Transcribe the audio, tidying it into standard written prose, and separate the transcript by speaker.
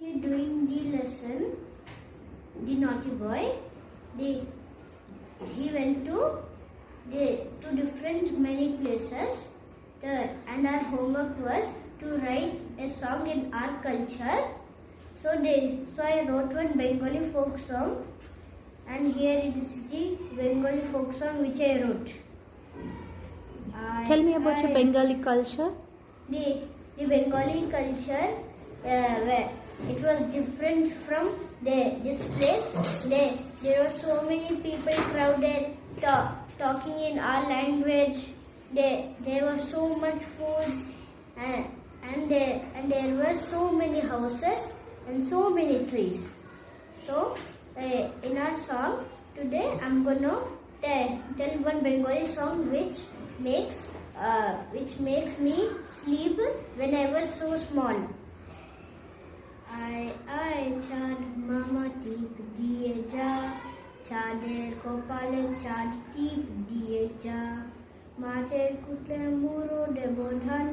Speaker 1: During the lesson, the naughty boy, he went to different many places, and our homework was to write a song in our culture. So I wrote one Bengali folk song, and here it is the Bengali folk song which I wrote.
Speaker 2: Tell me about your Bengali culture.
Speaker 1: The Bengali culture, where it was different from this place. There were so many people crowded, talking in our language. There was so much food, and there were so many houses and so many trees. So in our song today, I'm gonna tell one Bengali song which makes me sleep when I was so small. I চাঁদ মামা টিপ দিয়ে যা, চাঁদের কপালে চাঁদ টিপ দিয়ে যা, মাছের কুটলে মুড়ো দেব ধান